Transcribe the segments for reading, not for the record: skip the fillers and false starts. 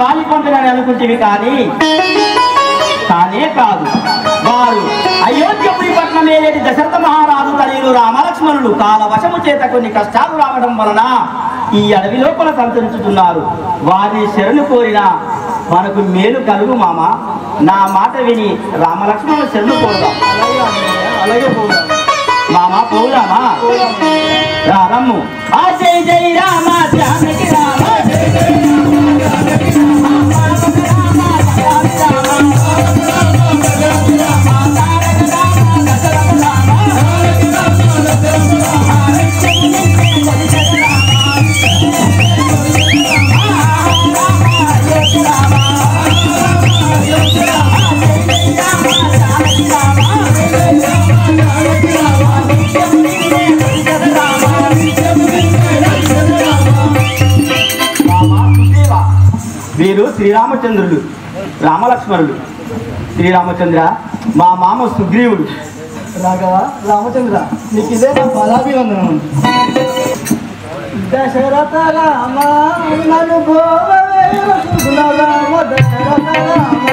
వాలి పంపినని అనుకుంటేవి కానీ కానే కాదు. వారు అయోధ్యపురి పట్నం ఏలేటి దశరథ మహారాజు తనయులు రామలక్ష్మణులు కాలవశము చేత కొన్ని కష్టాలు రావడం వలన ఈ అడవి లోపల సంచరించుతున్నారు. వారిని శరణు కోరిన మనకు మేలు కలుగు మామ. నా మాట విని రామలక్ష్మణులు శరణు కోరుదాం. అలాగే పోదాం మామ, పోదామా? రమ్ము. ఆ జై జై రామ జానకి రామ, జై జై రామ జానకి రామ, వీరు శ్రీరామచంద్రుడు, రామలక్ష్మణుడు. శ్రీరామచంద్ర మా మామ సుగ్రీవుడు. రాఘవ రామచంద్ర, నీకు ఇదే నా పదాభివందనం. దశరథ రామ నన్ను రామ దశరథ రామ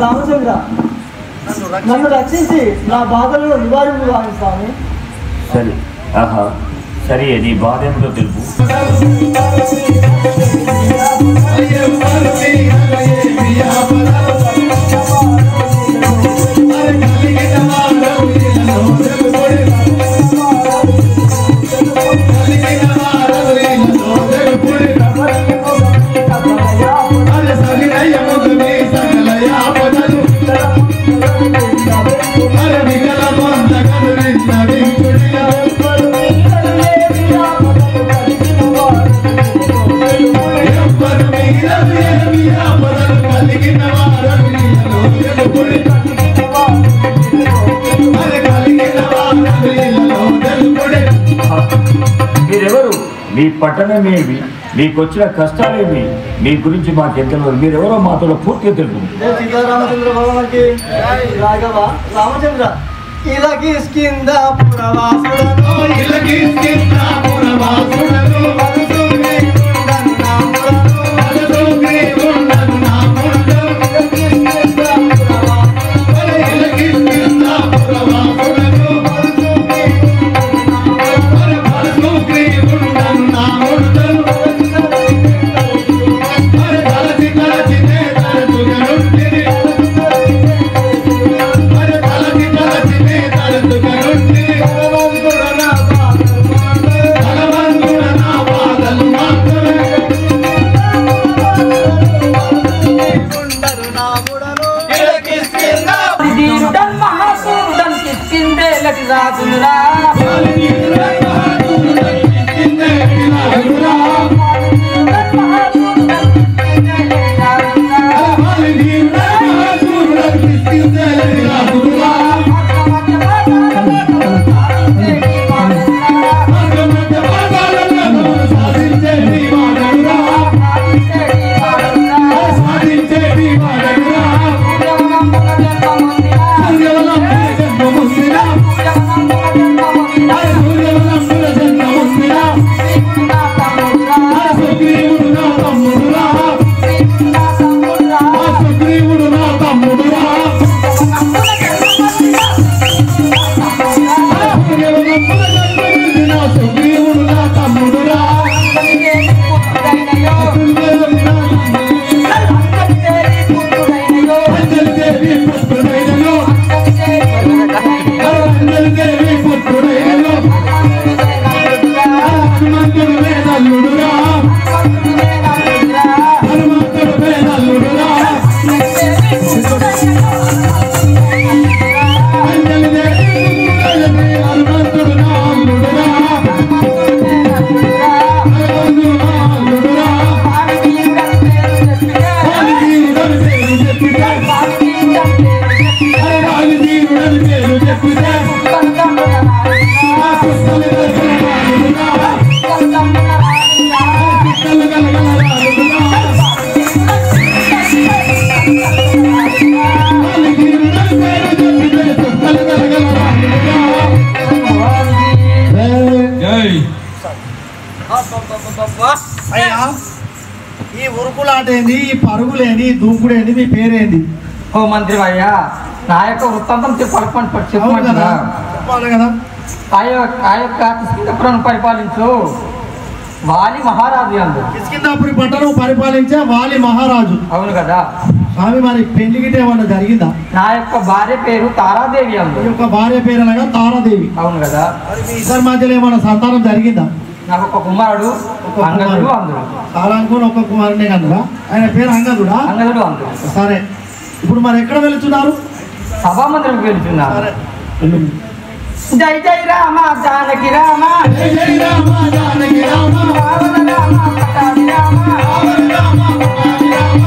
రామచంద్ర, నన్ను రక్షించి నా బాధలను నివారించాలి స్వామి. సరే, సరే, నీ బాధ ఏమిటో తెలుపు. కలిగిన వారు మీ పట్టణమేమి, మీకు వచ్చిన కష్టాలేమి, మీ గురించి మాకెంతలో మీరెవరో మాతో పూర్తిగా తెలుపు. సీతారామచంద్ర భగవానికి రాఘవ రామచంద్ర ఇలకి కింద పురవాసుడను ఇలకి కింద పురవాసుడను పలుసునే ఉండను నాముడను ఇలకి కింద పురవాసుడను ఇలకి కింద పురవాసుడను పలుసునే ఉండను నాముడను కలచి కలచి నేతరుగనుంటిని అయ్యా ఈ ఉరుకులాటేంది, ఈ పరుగులేంది, ఈ దూకుడేంది, మీ పేరేంది? ఓ మంత్రి అయ్యా నా యొక్క వృత్తాంతం చెప్పాలి కదా చెప్పాలి కదా. ఆ యొక్క కిష్కింధపురం పరిపాలించు వాలి మహారాజు అందు. కిష్కింధపురి పట్టణం పరిపాలించే వాలి మహారాజు. అవును కదా స్వామి, మరి పెళ్లి గిట్ట ఏమన్నా జరిగిందా? నా యొక్క భార్య పేరు తారాదేవి అందు. ఈ యొక్క భార్య పేరు అనగా తారాదేవి. అవును కదా. మరి మీ ఇద్దరి మధ్యలో ఏమన్నా సంతానం జరిగిందా? నాకు ఒక కుమారుడు అంగదుడు అందుడు. కాలానుకోని ఒక కుమారుడే కదరా, ఆయన పేరు అంగదుడా? అంగదుడు అందుడు. సరే, ఇప్పుడు మరి ఎక్కడ వెళుతున్నారు? సభామందిరం వెళ్తున్నారు. సరే, జై జై రామ జానకి రామ, జై జై రామ జానకి రామ, రావణ రామ పట్టాభి రామ, రావణ రామ పట్టాభి రామ.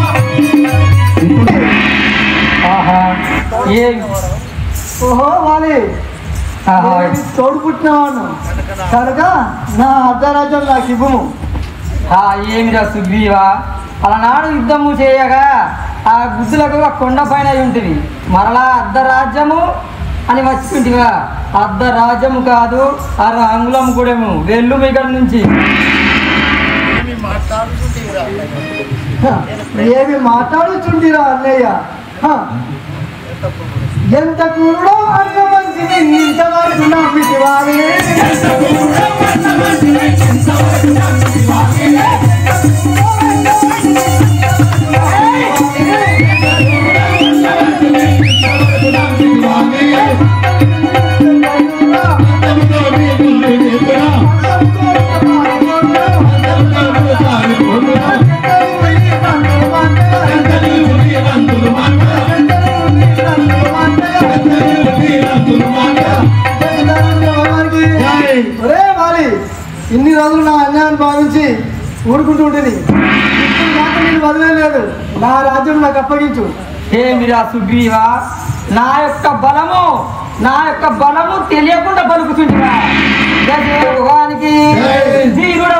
ఆహా ఏ ఓహో వాలి తోడు పుట్టినవాడు కనుక నా అర్ధరాజ్యం నాకు ఇవ్వము. ఏమిరా సుగ్రీవా, అలనాడు యుద్ధము చేయగా ఆ గుద్దులకు ఆ కొండ పైన ఉంటుంది, మరలా అర్ధరాజ్యము అని వచ్చింటివా? అర్ధరాజ్యము కాదు, అంగుళము కూడాము. వెళ్ళు ఇక్కడ నుంచి. ఏమి మాట్లాడుచుండిరా అన్నయ్య? ఎంత కూడో అన్న మంచిది ఇంతవరకు నమ్మితి వారి ఇన్ని రోజులు నా అన్యాయాన్ని భావించి ఊరుకుంటూ ఉంటుంది. నేను వదిలేదు, నా రాజ్యం నాకు అప్పగించు. ఏమిరా సుగ్రీవా, నా యొక్క బలము తెలియకుండా పలుకుతుంటా. ధీరుడ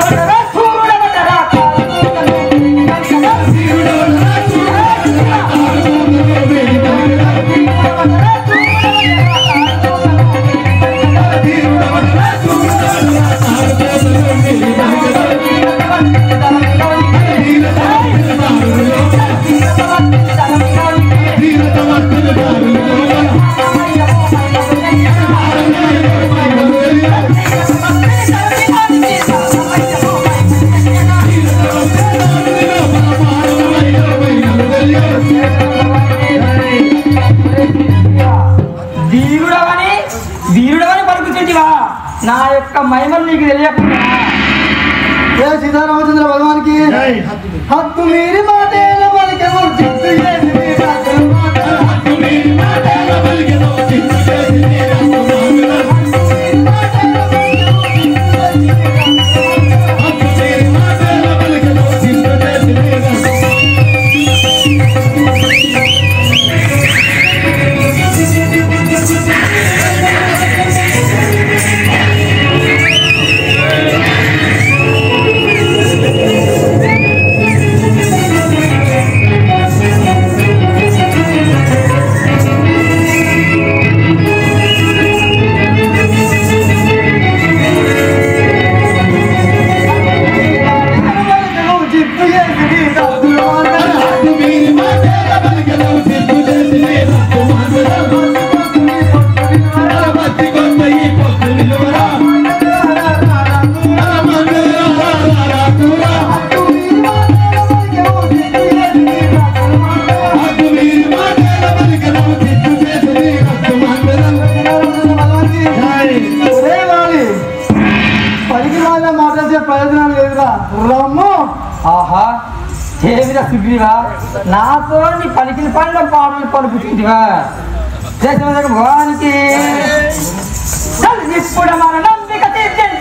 పలుకుతుంటివా నా యొక్క మహిమలు నీకు తెలియకుండా ఏ సీతారామచంద్ర భగవానికి హద్దు మీరి మాటేల పలికెను చిత్తు చేసింది హద్దు మీరి మాటేల పలికెను చిత్తు చేసింది ప్రయోజనం లేదురా రమ్ము. ఆహా ఏమిరా సుగ్రీవా నాతో నీ పలికిన పనిలో పాటలు పలుకుతుంటివా భగవానికి ఇప్పుడు మన నమ్మిక తీర్చండి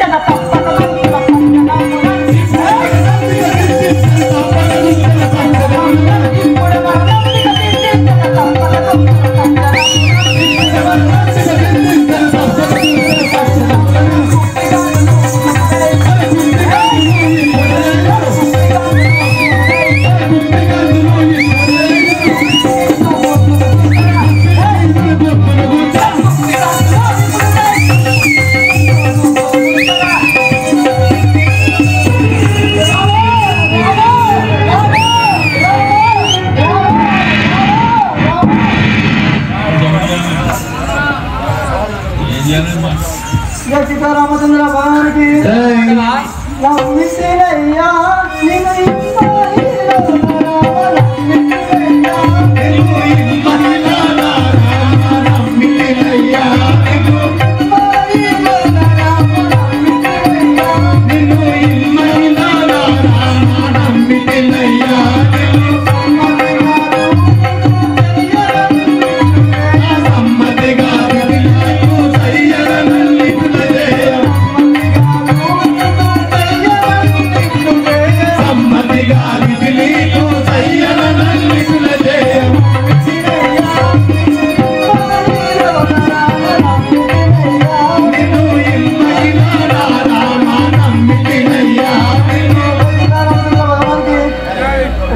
సీతారామచంద్ర భగవానికి నమ్మితేనయ్యా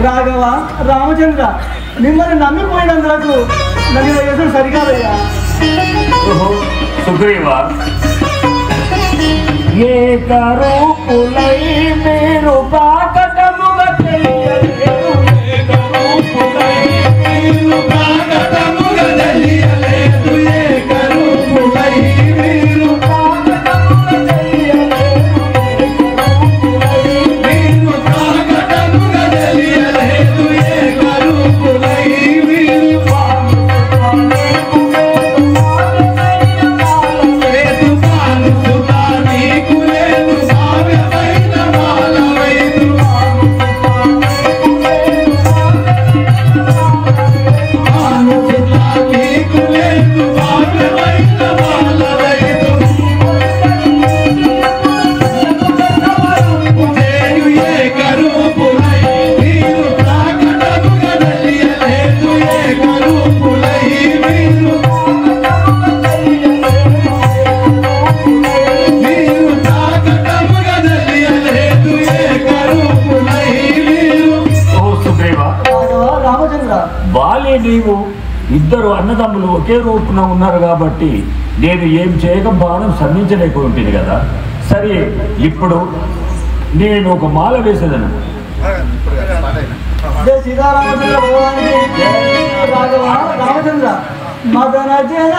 రాఘవ రామచంద్ర మిమ్మల్ని నమ్మిపోయినందుకు నన్ను వయసు సరికాదయ్యా. సుగ్రీవా ఏకరూపులై మీరు పాకటముగా తెలియలేరు ఏకరూపులై మీరు పాకటముగా తెలియలేరు ఏకరూపులై మీరు పాకటముగా తెలియలేరు మీరు పాకటముగా తెలియలేరు ఏకరూపులై మీరు బాలే నీవు ఇద్దరు అన్నదమ్ములు ఒకే రూపున ఉన్నారు కాబట్టి నేను ఏం చేయక బాణం సంధించలేకుంటుంది కదా. సరే ఇప్పుడు నేను ఒక మాల వేసేదను. సీతారామచంద్ర భగవానికి రాఘవ రామచంద్ర మదన జన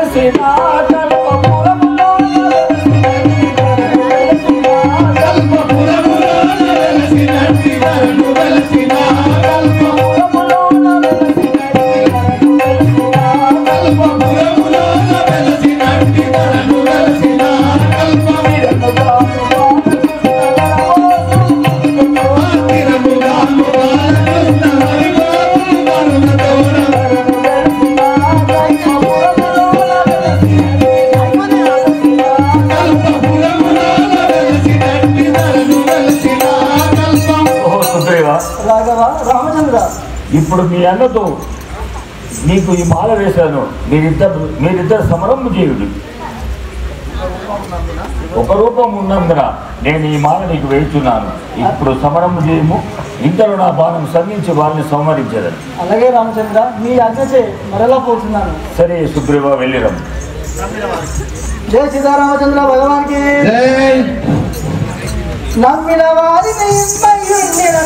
వెలసిన కల్పపురములో రాఘవ రామచంద్ర, ఇప్పుడు మీ అన్నతో నీకు ఈ మాల వేశాను. మీరిద్దరు సమరము చేయుడు. ఒక రూపం ఉన్నందున నేను ఈ మాల నీకు వేయుచున్నాను. ఇప్పుడు సమరము చేయము. ఇంతలో నా బాణం సంధించి వారిని సంహరించదని. అలాగే రామచంద్ర, మీ ఆజ్ఞచే మరలా పోతున్నాను. సరే సుగ్రీవ వెళ్ళిరము. జయ సీతారామచంద్ర భగవానికి. నమ్మిన వారిని మయ్యుండిన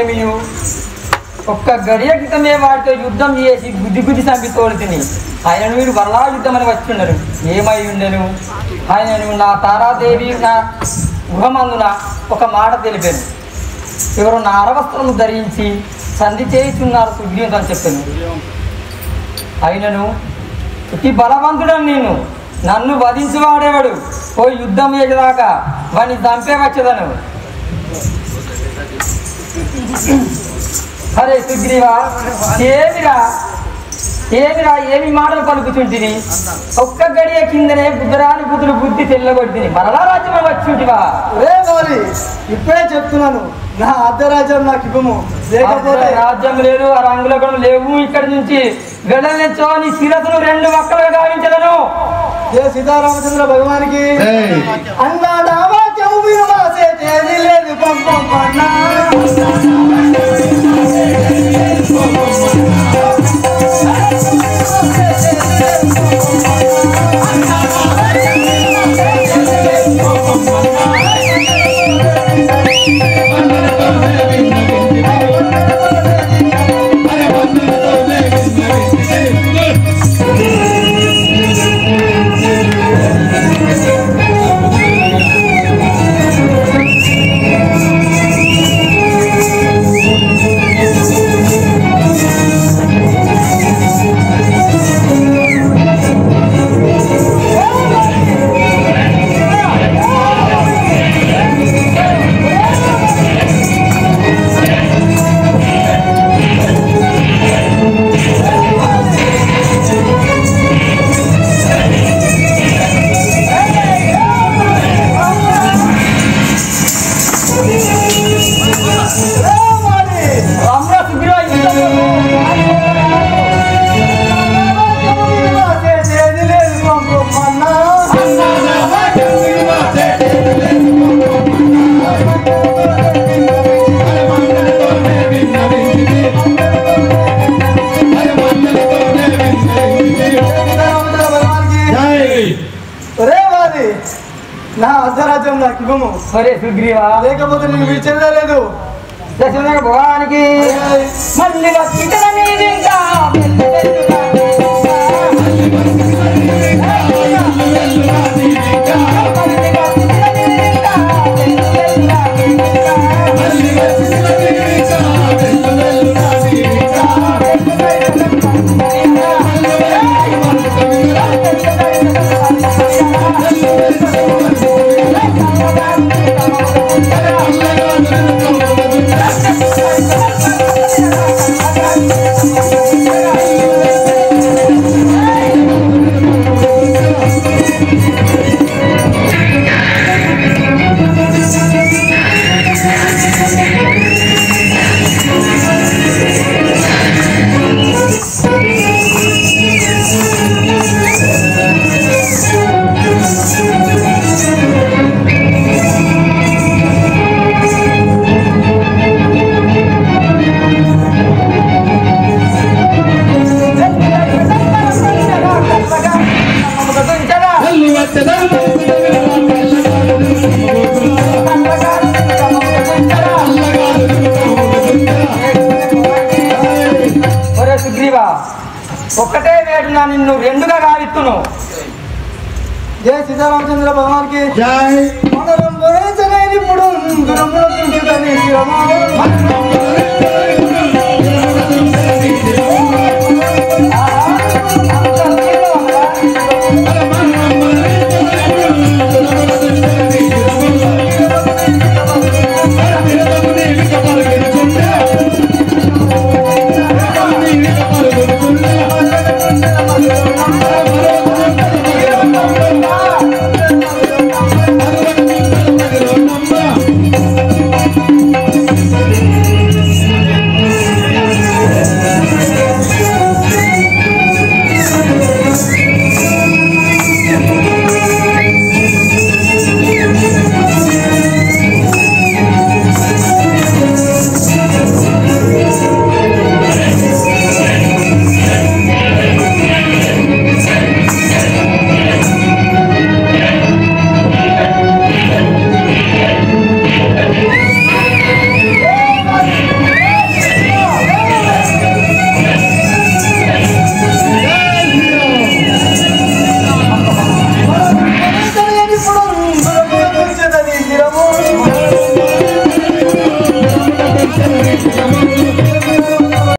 ఏమి ఒక్క గడియ క్రితమే వాటితో యుద్ధం చేసి గుద్ది చంపి తోడుతిని ఆయనను మీరు వరలా యుద్ధం అని వచ్చి ఉండరు. ఏమై ఉండను ఆయనను నా తారాదేవి నా గృహమందున ఒక మాట తెలిపాను. ఎవరు నా అరవస్త్రము ధరించి సంధి చేయుచున్నారు సుగ్రీవుడు అని చెప్పాను. ఆయనను ఇట్టి బలవంతుడని నేను నన్ను వధించువాడేవాడు పోయి యుద్ధం చేసేదాకా వాడిని చంపే వచ్చేదను. అరే సుగ్రీవా, ఏమి మాటలు పలుకుచుంటివి? ఒక్క గడియ కిందనే బుద్ధరాని బుద్ధులు బుద్ధి తెల్లగొట్టిని మరలా రాజ్యం వచ్చుంటివా? ఇప్పుడే చెప్తున్నాను, నా అర్ధరాజ్యం నాకు ఇవ్వము. లేకపోతే రాజ్యం లేదు, ఆ రంగుల కూడా లేవు. ఇక్కడి నుంచి వెళ్ళనిచ్చో నీ శిరసును 2 వక్కలుగా గావించదను. జయ సీతారామచంద్ర భగవానికి. అన్నాడా వాక్యం వినవాసేది లేదు పంపన్నా. నా అర్ధరాజ్యం నాకు ఇవ్వము. సరే సుగ్రీవా, లేకపోతే నేను విడిచేదే లేదు. భగవానికి మళ్ళీ వచ్చి ఒక్కటే వేటున నిన్ను రెండుగా గావిత్తును. జయ సీతారామచంద్ర భగవానికి జై మనరం వరచలేనిప్పుడు దురముల తుంచుటని శిరమాను